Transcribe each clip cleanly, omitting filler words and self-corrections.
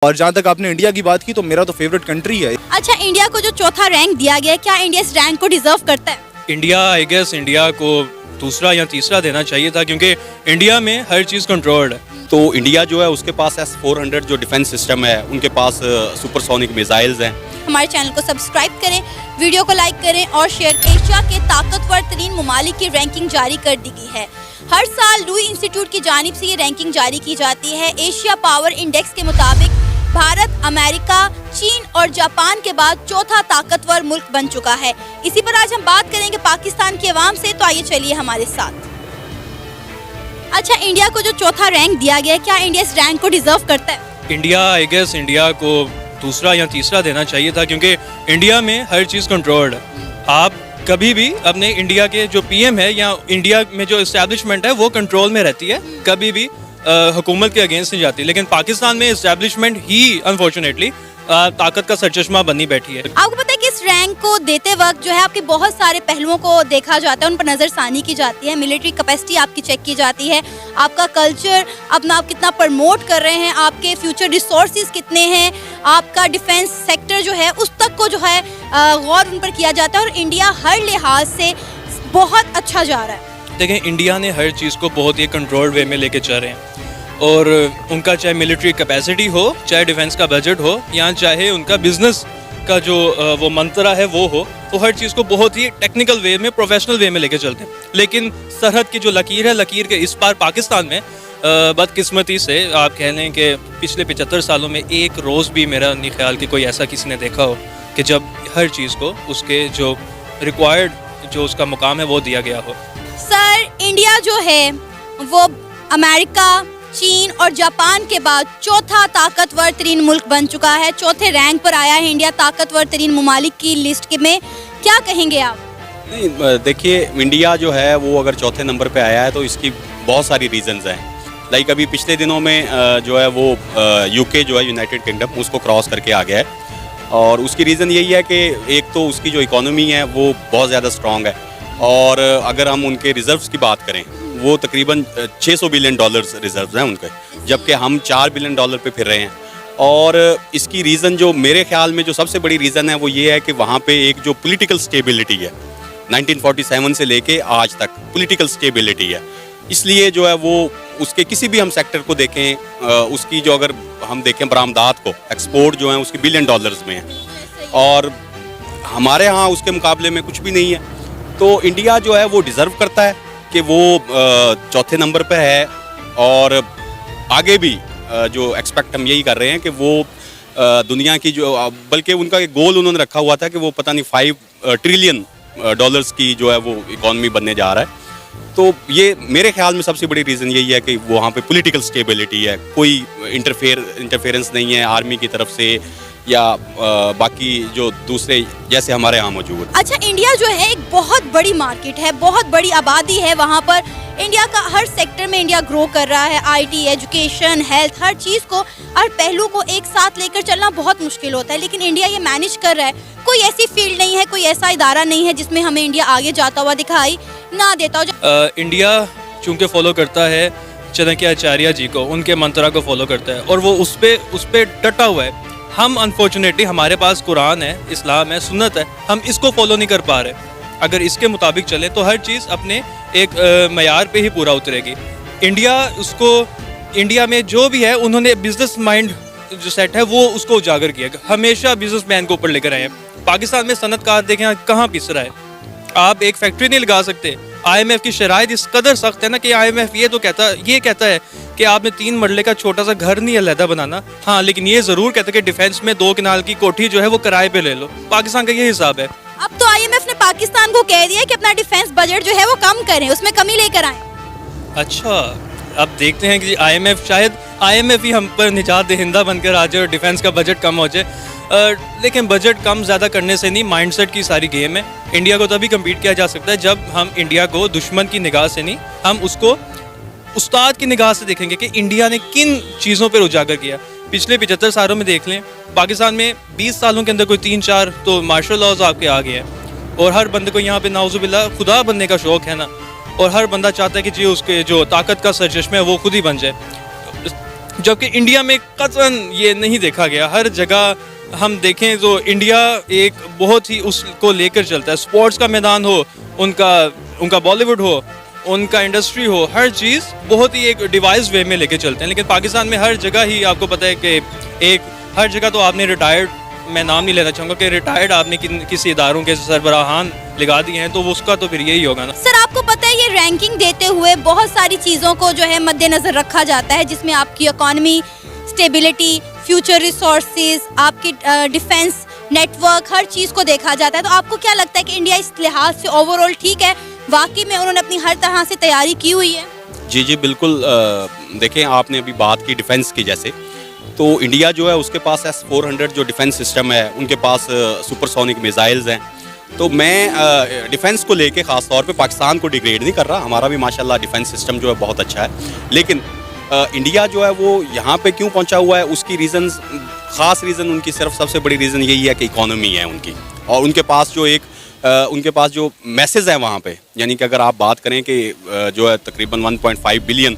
और जहाँ तक आपने इंडिया की बात की तो मेरा तो फेवरेट कंट्री है। अच्छा, इंडिया को जो चौथा रैंक दिया गया है, क्या इंडिया इस रैंक को डिजर्व करता है? इंडिया आई गेस इंडिया को दूसरा या तीसरा देना चाहिए था, क्योंकि इंडिया में हर चीज़ कंट्रोल्ड है। तो इंडिया जो है उसके पास S-400 जो डिफेंस सिस्टम है, उनके पास सुपरसोनिक मिसाइल्स हैं। हमारे चैनल को सब्सक्राइब करें, वीडियो को लाइक करें और शेयर। एशिया के ताकतवर तरीन ममालिक की रैंकिंग जारी कर दी गई है। हर साल लुई इंस्टीट्यूट की जानिब से ये रैंकिंग जारी की जाती है। एशिया पावर इंडेक्स के मुताबिक भारत अमेरिका, चीन और जापान के बाद चौथा ताकतवर मुल्क बन चुका है। इसी पर आज हम बात करेंगे पाकिस्तान की आवाम से, तो आइए चलिए हमारे साथ। अच्छा, इंडिया को जो चौथा रैंक दिया गया है, क्या इंडिया इस रैंक को डिजर्व करता है? इंडिया आई गेस इंडिया को दूसरा या तीसरा देना चाहिए था, क्योंकि इंडिया में हर चीज़ कंट्रोल्ड है। आप कभी भी अपने इंडिया के जो पीएम है या इंडिया में जो इस्टेब्लिशमेंट है वो कंट्रोल में रहती है, कभी भी हुकूमत के अगेंस्ट नहीं जाती। लेकिन पाकिस्तान में इस्टेब्लिशमेंट ही अनफॉर्चुनेटली ताकत का सरचश्मा बनी बैठी है। आपको पता है कि इस रैंक को देते वक्त जो है आपके बहुत सारे पहलुओं को देखा जाता है, उन पर नज़रसानी की जाती है। मिलिट्री कैपेसिटी आपकी चेक की जाती है, आपका कल्चर अपना आप कितना प्रमोट कर रहे हैं, आपके फ्यूचर रिसोर्सेज कितने हैं, आपका डिफेंस सेक्टर जो है उस तक को जो है गौर उन पर किया जाता है। और इंडिया हर लिहाज से बहुत अच्छा जा रहा है। देखें, इंडिया ने हर चीज़ को बहुत ही कंट्रोल्ड वे में लेके चल रहे हैं, और उनका चाहे मिलिट्री कैपेसिटी हो, चाहे डिफेंस का बजट हो, या चाहे उनका बिजनेस का जो वो मंत्रा है वो हो, तो हर चीज़ को बहुत ही टेक्निकल वे में, प्रोफेशनल वे में लेके चलते हैं। लेकिन सरहद की जो लकीर है, लकीर के इस पार पाकिस्तान में बदकिस्मती से आप कह लें कि पिछले 75 सालों में एक रोज़ भी मेरा नहीं ख्याल कि कोई ऐसा किसी ने देखा हो कि जब हर चीज़ को उसके जो रिक्वायर्ड जो उसका मुकाम है वो दिया गया हो। सर, इंडिया जो है वो अमेरिका, चीन और जापान के बाद चौथा ताकतवर तरीन मुल्क बन चुका है। चौथे रैंक पर आया है इंडिया ताकतवर तरीन ममालिक की लिस्ट में। क्या कहेंगे आप? नहीं, देखिए, इंडिया जो है वो अगर चौथे नंबर पे आया है तो इसकी बहुत सारी रीजंस हैं। लाइक अभी पिछले दिनों में जो है वो यूके जो है, यूनाइटेड किंगडम, उसको क्रॉस करके आ गया है। और उसकी रीज़न यही है कि एक तो उसकी जो इकोनॉमी है वो बहुत ज़्यादा स्ट्रॉन्ग है, और अगर हम उनके रिजर्व्स की बात करें वो तकरीबन $600 बिलियन रिजर्व्स हैं उनके, जबकि हम $4 बिलियन पे फिर रहे हैं। और इसकी रीज़न जो मेरे ख्याल में जो सबसे बड़ी रीज़न है वो ये है कि वहाँ पे एक जो पॉलिटिकल स्टेबिलिटी है, 1947 से लेके आज तक पॉलिटिकल स्टेबिलिटी है। इसलिए जो है वो उसके किसी भी हम सेक्टर को देखें, उसकी जो अगर हम देखें बरामदात को, एक्सपोर्ट जो है उसकी $1 बिलियन में है, और हमारे यहाँ उसके मुकाबले में कुछ भी नहीं है। तो इंडिया जो है वो डिज़र्व करता है कि वो चौथे नंबर पे है, और आगे भी जो एक्सपेक्ट हम यही कर रहे हैं कि वो दुनिया की जो, बल्कि उनका एक गोल उन्होंने रखा हुआ था कि वो पता नहीं $5 ट्रिलियन की जो है वो इकॉनमी बनने जा रहा है। तो ये मेरे ख्याल में सबसे बड़ी रीज़न यही है कि वहाँ पे पॉलिटिकल स्टेबिलिटी है, कोई इंटरफेरेंस नहीं है आर्मी की तरफ से या बाकी जो दूसरे जैसे हमारे यहाँ मौजूद। अच्छा, इंडिया जो है एक बहुत बड़ी मार्केट है, बहुत बड़ी आबादी है वहाँ पर। इंडिया का हर सेक्टर में इंडिया ग्रो कर रहा है। आईटी, एजुकेशन, हेल्थ, हर चीज़ को, हर पहलू को एक साथ लेकर चलना बहुत मुश्किल होता है, लेकिन इंडिया ये मैनेज कर रहा है। कोई ऐसी फील्ड नहीं है, कोई ऐसा इदारा नहीं है जिसमें हमें इंडिया आगे जाता हुआ दिखाई ना देता हो। इंडिया चूँकि फॉलो करता है चाणक्याचार्य जी को, उनके मंत्रा को फॉलो करता है, और वो उस पर डटा हुआ है। हम अनफॉर्चुनेटली, हमारे पास कुरान है, इस्लाम है, सुन्नत है, हम इसको फॉलो नहीं कर पा रहे। अगर इसके मुताबिक चले तो हर चीज़ अपने एक मयार पे ही पूरा उतरेगी। इंडिया में जो भी है, उन्होंने बिजनेस माइंड जो सेट है वो उसको उजागर किया, हमेशा बिजनेसमैन को ऊपर लेकर आए हैं। पाकिस्तान में सनतकार देखें कहाँ पिस रहा है, आप एक फैक्ट्री नहीं लगा सकते। IMF की शराइत इस कदर सख्त है ना कि IMF ये कहता है कि आपने 3 मरले का छोटा सा घर नहीं अलहदा बनाना, हाँ, लेकिन ये ज़रूर कहता है कि डिफेंस में 2 कनाल की कोठी जो है वो किराए पे ले लो। पाकिस्तान का ये हिसाब है। अब तो IMF ने पाकिस्तान को कह दिया कि अपना डिफेंस बजट जो है वो कम करें, उसमें कमी लेकर आए। अच्छा, अब देखते हैं कि IMF ही हम पर निजात दहिंदा बनकर आ जाए और डिफेंस का बजट कम हो जाए। लेकिन बजट कम ज़्यादा करने से नहीं, माइंडसेट की सारी गेम है। इंडिया को तभी कम्पीट किया जा सकता है जब हम इंडिया को दुश्मन की निगाह से नहीं, हम उसको उस्ताद की निगाह से देखेंगे कि इंडिया ने किन चीज़ों पर उजागर किया। पिछले 75 सालों में देख लें, पाकिस्तान में 20 सालों के अंदर कोई 3-4 तो मार्शल लॉज आपके आ गए हैं, और हर बंदे को यहाँ पे नाउजुबिल्लाह खुदा बनने का शौक़ है ना, और हर बंदा चाहता है कि जी उसके जो ताकत का सरचश्मा है वो खुद ही बन जाए। जबकि इंडिया में कतई ये नहीं देखा गया। हर जगह हम देखें तो इंडिया एक बहुत ही उसको लेकर चलता है। स्पोर्ट्स का मैदान हो, उनका बॉलीवुड हो, उनका इंडस्ट्री हो, हर चीज़ बहुत ही एक डिवाइस वे में लेके चलते हैं। लेकिन पाकिस्तान में हर जगह ही आपको पता है कि हर जगह तो आपने रिटायर्ड, मैं नाम नहीं लेना चाहूँगा कि रिटायर्ड आपने किसी इदारों के सरबराहान लगा दिए हैं, तो उसका तो फिर यही होगा ना। सर आपको पता है ये रैंकिंग देते हुए बहुत सारी चीज़ों को जो है मद्देनज़र रखा जाता है, जिसमें आपकी इकॉनमी, स्टेबिलिटी, फ्यूचर रिसोर्सेज, आपकी डिफेंस नेटवर्क, हर चीज़ को देखा जाता है। तो आपको क्या लगता है कि इंडिया इस लिहाज से ओवरऑल ठीक है? वाकई में उन्होंने अपनी हर तरह से तैयारी की हुई है? जी जी बिल्कुल। देखें, आपने अभी बात की डिफेंस की, जैसे तो इंडिया जो है उसके पास S-400 जो डिफेंस सिस्टम है, उनके पास सुपरसोनिक मिसाइल्स हैं। तो मैं डिफेंस को लेके ख़ास तौर पे पाकिस्तान को डिग्रेड नहीं कर रहा, हमारा भी माशाल्लाह डिफेंस सिस्टम जो है बहुत अच्छा है। लेकिन इंडिया जो है वो यहाँ पे क्यों पहुँचा हुआ है, उसकी रीज़न्स, ख़ास रीज़न उनकी सिर्फ सबसे बड़ी रीज़न यही है कि इकॉनमी है उनकी, और उनके पास जो मैसेज है वहाँ पे, यानी कि अगर आप बात करें कि जो है तकरीबन 1.5 बिलियन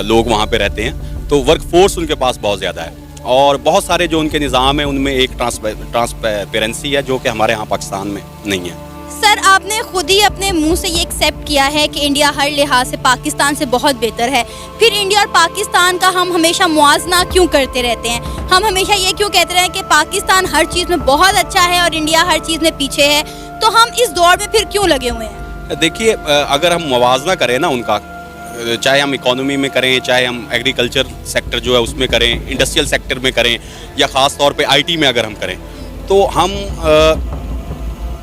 लोग वहाँ पे रहते हैं, तो वर्क फोर्स उनके पास बहुत ज़्यादा है, और बहुत सारे जो उनके निज़ाम है उनमें एक ट्रांसपेरेंसी है जो कि हमारे यहाँ पाकिस्तान में नहीं है। सर आपने खुद ही अपने मुंह से ये एक्सेप्ट किया है कि इंडिया हर लिहाज से पाकिस्तान से बहुत बेहतर है, फिर इंडिया और पाकिस्तान का हम हमेशा मुआवजा क्यों करते रहते हैं? हम हमेशा ये क्यों कहते रहे कि पाकिस्तान हर चीज़ में बहुत अच्छा है और इंडिया हर चीज़ में पीछे है? तो हम इस दौर में फिर क्यों लगे हुए हैं? देखिए, अगर हम मुआवजा करें ना उनका, चाहे हम इकोनॉमी में करें, चाहे हम एग्रीकल्चर सेक्टर जो है उसमें करें, इंडस्ट्रियल सेक्टर में करें, या ख़ास तौर पे आईटी में अगर हम करें, तो हम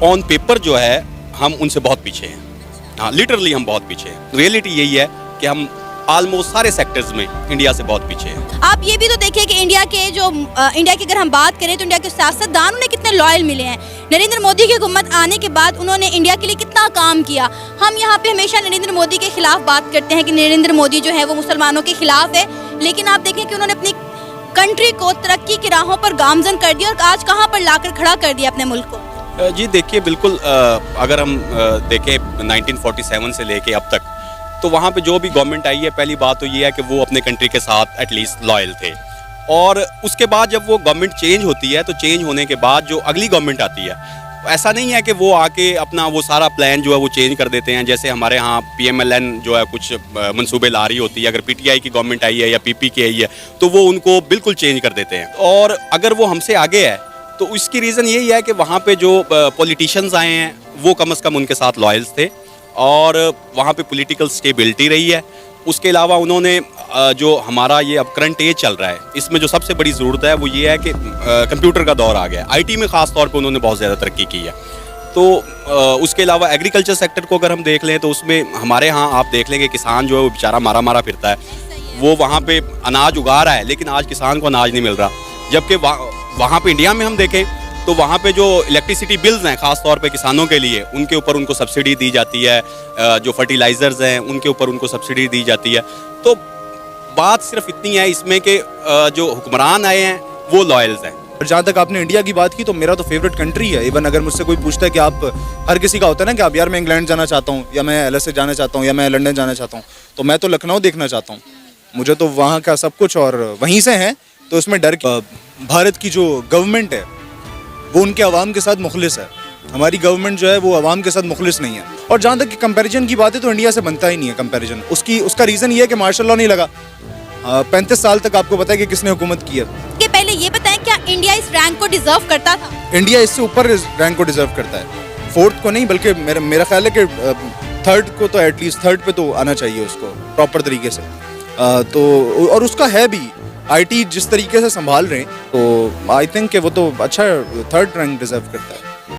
ऑन पेपर जो है हम उनसे बहुत पीछे हैं। हाँ, लिटरली हम बहुत पीछे हैं। रियलिटी यही है कि हम ऑलमोस्ट सारे सेक्टर्स में इंडिया से बहुत पीछे हैं। आप ये भी तो देखिए कि इंडिया की अगर हम बात करें तो इंडिया के सियासतदान उन्हें कितने लॉयल मिले हैं। नरेंद्र मोदी की हुकूमत आने के बाद उन्होंने इंडिया के लिए कितना काम किया। हम यहाँ पे हमेशा नरेंद्र मोदी के खिलाफ बात करते हैं कि नरेंद्र मोदी जो है वो मुसलमानों के खिलाफ है, लेकिन आप देखें कि उन्होंने अपनी कंट्री को तरक्की की राहों पर गामजन कर दिया और आज कहाँ पर लाकर खड़ा कर दिया अपने मुल्क को। जी देखिए, बिल्कुल, अगर हम देखें 1947 से लेके अब तक, तो वहाँ पे जो भी गवर्नमेंट आई है, पहली बात तो ये है कि वो अपने कंट्री के साथ एटलीस्ट लॉयल थे, और उसके बाद जब वो गवर्नमेंट चेंज होती है, तो चेंज होने के बाद जो अगली गवर्नमेंट आती है, ऐसा नहीं है कि वो आके अपना वो सारा प्लान जो है वो चेंज कर देते हैं। जैसे हमारे यहाँ PMLN जो है कुछ मंसूबे ला रही होती है, अगर PTI की गवर्नमेंट आई है या PP की आई है, तो वो उनको बिल्कुल चेंज कर देते हैं। और अगर वो हमसे आगे है तो इसकी रीज़न यही है कि वहाँ पे जो पॉलिटिशियंस आए हैं वो कम से कम उनके साथ लॉयल्स थे, और वहाँ पे पॉलिटिकल स्टेबिलिटी रही है। उसके अलावा उन्होंने जो हमारा ये अब करंट एज चल रहा है, इसमें जो सबसे बड़ी ज़रूरत है वो ये है कि कंप्यूटर का दौर आ गया। IT में ख़ास तौर पे उन्होंने बहुत ज़्यादा तरक्की की है। तो उसके अलावा एग्रीकल्चर सेक्टर को अगर हम देख लें, तो उसमें हमारे यहाँ आप देख लेंगे किसान जो है वो बेचारा मारा फिरता है। वो वहाँ पे अनाज उगा रहा है, लेकिन आज किसान को अनाज नहीं मिल रहा। जबकि वहाँ पे इंडिया में हम देखें तो वहाँ पे जो इलेक्ट्रिसिटी बिल्स हैं ख़ास तौर पे किसानों के लिए, उनके ऊपर उनको सब्सिडी दी जाती है, जो फर्टिलाइज़र्स हैं उनके ऊपर उनको सब्सिडी दी जाती है। तो बात सिर्फ इतनी है इसमें कि जो हुक्मरान आए हैं वो लॉयल्स हैं। और जहाँ तक आपने इंडिया की बात की, तो मेरा तो फेवरेट कंट्री है। इवन अगर मुझसे कोई पूछता है कि आप, हर किसी का होता है ना कि आप यार मैं इंग्लैंड जाना चाहता हूँ, या मैं LSA जाना चाहता हूँ, या मैं लंदन जाना चाहता हूँ, तो मैं तो लखनऊ देखना चाहता हूँ। मुझे तो वहाँ का सब कुछ और वहीं से है, तो उसमें डर। भारत की जो गवर्नमेंट है वो उनके अवाम के साथ मुखलिस है। हमारी गवर्नमेंट जो है वो अवाम के साथ मुखलिस नहीं है। और जहाँ तक कि कंपैरिजन की बात है, तो इंडिया से बनता ही नहीं है कंपैरिजन। उसका रीज़न ये है कि मार्शल लॉ नहीं लगा। 35 साल तक आपको पता है कि किसने हुकूमत की है। कि पहले ये बताएं, क्या इंडिया इस रैंक को डिजर्व करता था? इंडिया इससे ऊपर रैंक को डिजर्व करता है, 4th को नहीं, बल्कि मेरा ख्याल है कि 3rd को तो एटलीस्ट 3rd पे तो आना चाहिए उसको प्रॉपर तरीके से। तो और उसका है भी, IT जिस तरीके से संभाल रहे हैं, तो आई थिंक कि वो तो अच्छा 3rd रैंक डिजर्व करता है।